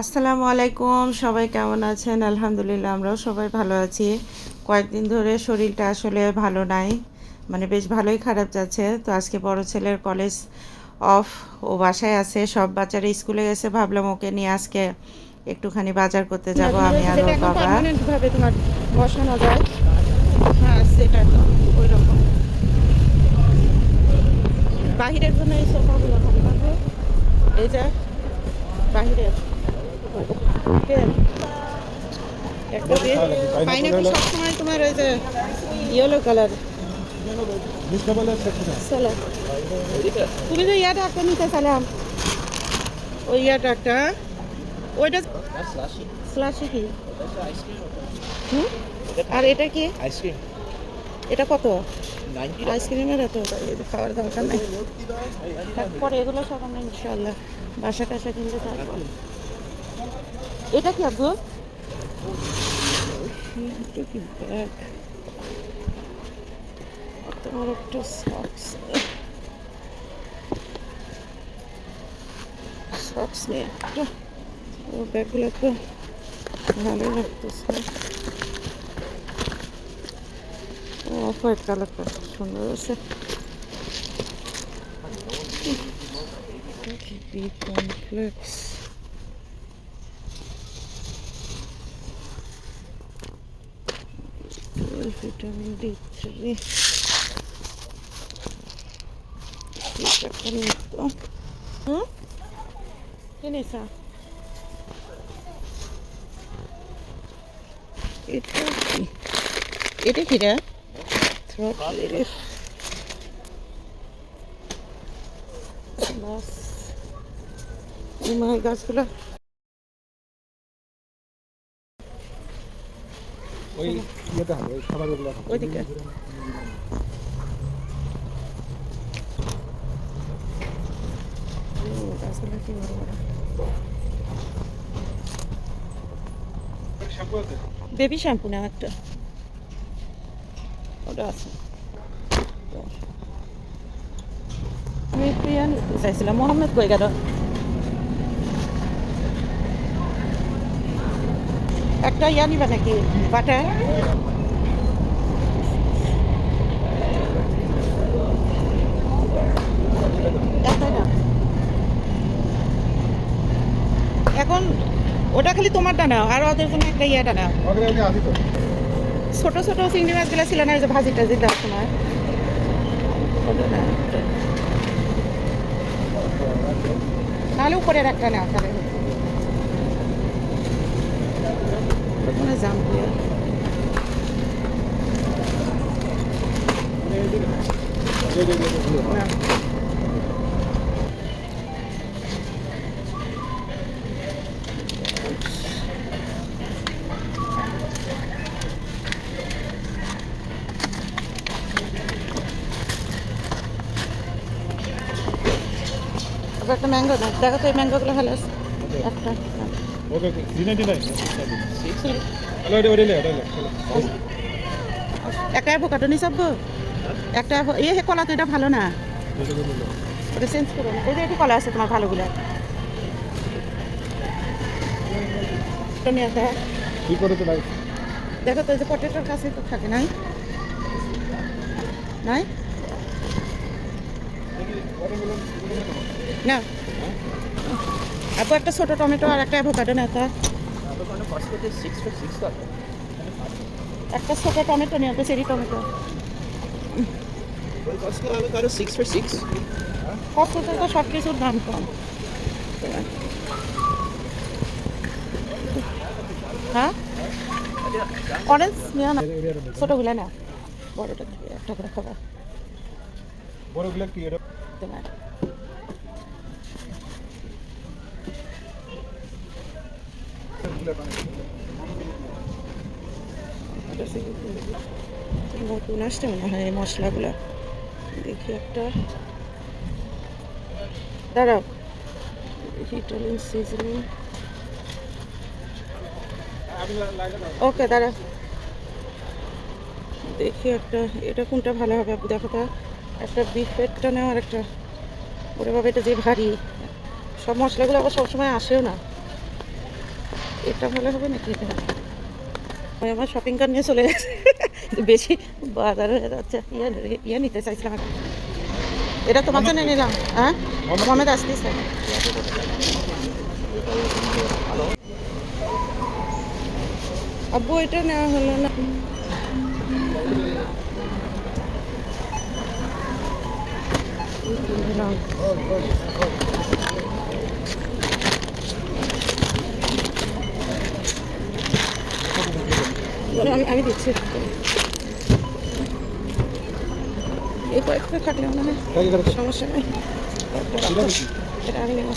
আসসালামু আলাইকুম, সবাই কেমন আছেন? আলহামদুলিল্লাহ আমরাও সবাই ভালো আছি। কয়েকদিন ধরে শরীরটা আসলে ভালো নাই, মানে বেশ ভালোই খারাপ যাচ্ছে। তো আজকে বড় ছেলের কলেজ অফ, ও বাসায় আছে, সব বাচ্চারা স্কুলে গেছে। ভাবলাম ওকে নিয়ে আজকে একটুখানি বাজার করতে যাব, আমি আর ওর বাবা। পার্মানেন্ট ভাবে তোমার বসানো যায়। হ্যাঁ, সেটা তো ওই রকম। বাহিরের জন্য এই সোফাগুলো ভালো লাগবে। এই যে বাহিরের একটা পাইনাপল সবসময় তোমার ওই যে ইয়েলো কালার। চলো, তুমি যে ইয়াটা একটা নিতে চালাম, ওই ইয়াটা একটা, ওইটা স্লাশি কি? হুম, আর এটা কি? আইসক্রিম এটা কত? 90 আইসক্রিমের এত খাওয়ার দরকার নেই, পরে এগুলো সব আমরা ইনশাল্লাহ বাসা টাসা কিনতে থাকবো। এটা কি আব্বু? এটা কি ব্যাগ? তোমার একটা সক্স, সক্স নিয়ে একটা, ও ব্যাগগুলো তো ভালো লাগতেছে। অফ হোয়াইট কালারটা সুন্দর আছে। বি কমপ্লেক্স, ভিটামিন D3 তো। হুম, কিনেছা? এটা কি? এটা কি রে? থ্রোট রিলিফ বাস। এই গাছগুলো ওই ইয়েতে হবে, ওই খাবারগুলো হবে। ওইদিকে। গাছগুলো কি বড় বড়। শ্যাম্পু আছে? বেবি শ্যাম্পু না একটা, ওটা আছে। আমি প্রিয়া নিতে চাইছিলাম, মোহাম্মদ কই গেল? একটা ইয়া নিবা নাকি বাটার? একটাই না এখন, ওটা খালি তোমারটা নাও, আর ওদের জন্য একটা ইয়াটা নাও। ওখানে আমি আসি তো। ছোট ছোট চিংড়ি মাছগুলো ছিল না, এই যে ভাজি টাজি দেওয়ার সময়, ওটা না। নাহলে উপরের একটা নাও তাহলে। ওখানে জাম দিয়ে না। আবার একটা ম্যাঙ্গো না, দেখো তো এই ম্যাঙ্গোগুলো ভালো আছে একটা। ওকে, 399 হ্যালো, ওটা লে, ওটা লে। একটা অ্যাভোকাডো নিয়ে যাবো, একটা ইয়ে হে কলা তো এটা ভালো না, ওটা চেঞ্জ করো না। ওই যে একটু কলা আছে তোমার ভালোগুলো, ওটা নিয়ে আসো। কি করে তো ভাই? দেখো তো, এই যে পটেটোর কাছে তো থাকে নাই, নাই না। আপু একটা ছোট টমেটো আর একটা অ্যাভোকাডো না তা। একটা ছোট টমেটো নিয়ে আসো, চেরি টমেটো। কষ্টতে তো সব কিছুর দাম কম। হ্যাঁ, অরেঞ্জ নিও না, ছোটোগুলো না, বড়টা থেকে একটা করে খাবার বড়গুলো কি এটা? তোমার। নতুন আসছে মনে হয় এই মশলাগুলো, দেখি একটা, দাঁড়াও, ইটালিয়ান সিজনিং। ওকে দাঁড়াও, দেখি একটা, এটা কোনটা ভালো হবে আপু দেখো তো। একটা বিফেরটা নেও আর একটা, ওরে বাবা এটা যে ভারী, সব মশলাগুলো আবার সবসময় আসেও না। এটা ভালো হবে নাকি এটা? আমি আমার শপিং কার্ট নিয়ে চলে গেছে বেশি বাজার হয়ে যাচ্ছে ইয়ে নিতে চাইছিলাম একটা। এটা তোমার জন্য নিলাম। হ্যাঁ মোহাম্মদ আসতিস আব্বু এটা নেওয়া হলো না। আমি দিচ্ছি এই কয়েকটা থাকলে মনে হয় সমস্যা নেই। এটা আমি নেব।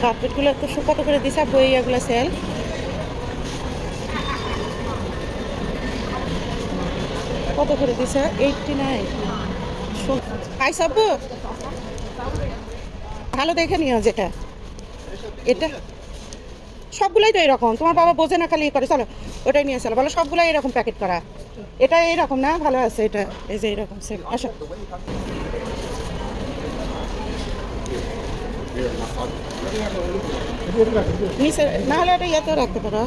কার্পেটগুলো তো কত করে দিছে বই এগুলো সেল? কত করে দিছে? 89। হাই সব ভালো দেখে নিও যেটা। এটা সবগুলাই তো এরকম, তোমার বাবা বোঝে না, খালি করে চলো ওটাই নিয়ে চলো, বলো সবগুলাই এরকম প্যাকেট করা। এটা এইরকম না, ভালো আছে এটা, এই যে এরকম সেম। আসো নিচে না হলে এটা ইয়েতেও রাখতে পারো।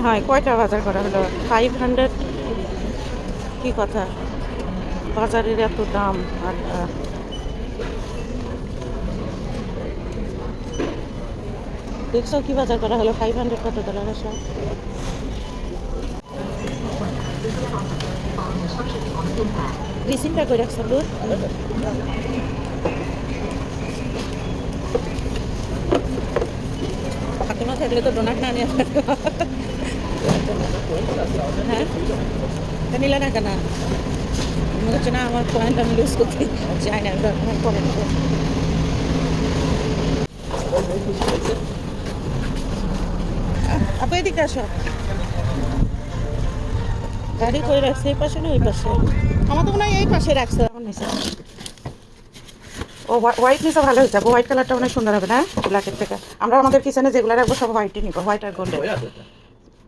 হয় কয়টা বাজার করা হলো? 500। কি কথা, বাজারের এত দাম। আর দেখছো কি বাজার করা হলো? 500 কত ডলার আসা? রিসিনটা করে রাখছো তো? ফাতিমা থাকলে তো ডোনাট না নিয়ে হ্যাঁ নিলে না কেন? মনে হচ্ছে না আমার পয়েন্ট আমি লুজ করতে চাই না, ব্যবহার করে নেবো। আপনি এদিকে আসো। গাড়ি কই রাখছে? এই পাশে না ওই পাশে? আমার তো মনে হয় এই পাশে রাখছে। আমার নিচে ও হোয়াইট নিচে ভালো হয়েছে। হোয়াইট কালারটা অনেক সুন্দর হবে না ব্ল্যাকের থেকে? আমরা আমাদের কিচেনে যেগুলো রাখবো সব হোয়াইটই নিবো, হোয়াইট আর গোল্ডেন।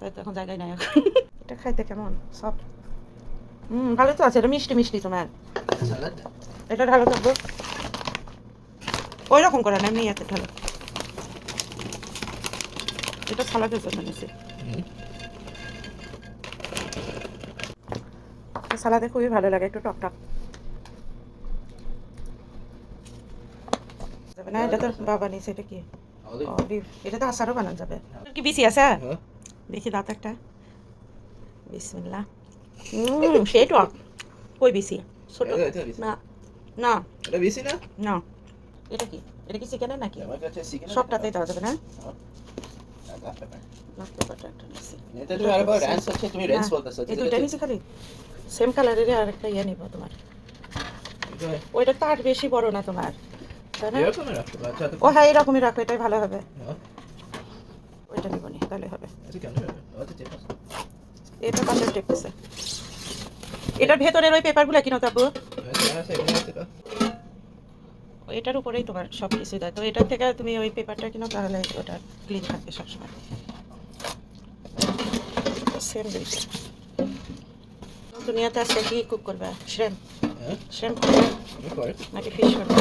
তাই তো এখন জায়গায় নাই। এটা খাইতে কেমন? সফট। ভালো তো আছে। এটা মিষ্টি মিষ্টি তোমার। এটা ঢালো থাকবো ওই রকম করে না, এমনি এত ঢালো। এটা সালাদের জন্য নিয়েছি। সালাদে খুবই ভালো লাগে, একটু টক টক যাবে না। এটা তো বাবা নিয়েছে। এটা কি? এটা তো আচারও বানানো যাবে। কি বিসি আছে? দেখি দাঁত একটা। বিসমিল্লাহ। সেই টক। কই বিসি? ছোট না না এটা বেশি না? না। এটা কি? এটা কি চিকেনের নাকি? সবটাতেই দেওয়া যাবে না? এই দুইটা নিচে খালি সেম কালারের আর একটা ইয়ে নিব তোমার। ওইটা তো আর বেশি বড় না তোমার, তাই না? ও হ্যাঁ এরকমই রাখো, এটাই ভালো হবে। ওইটা নিব নি, তাহলে হবে। এটা পাশে টেকতেছে। এটার ভেতরের ওই পেপারগুলো কিনো তো আপু। এটার উপরেই তোমার সব কিছু দেয়, তো এটার থেকে তুমি ওই পেপারটা কিনো, তাহলে ওটা ক্লিন থাকবে সবসময়। সেম দুইটা। দুনিয়াতে আজকে কি কুক করবে? শ্রেম করবে নাকি ফিশ করবে?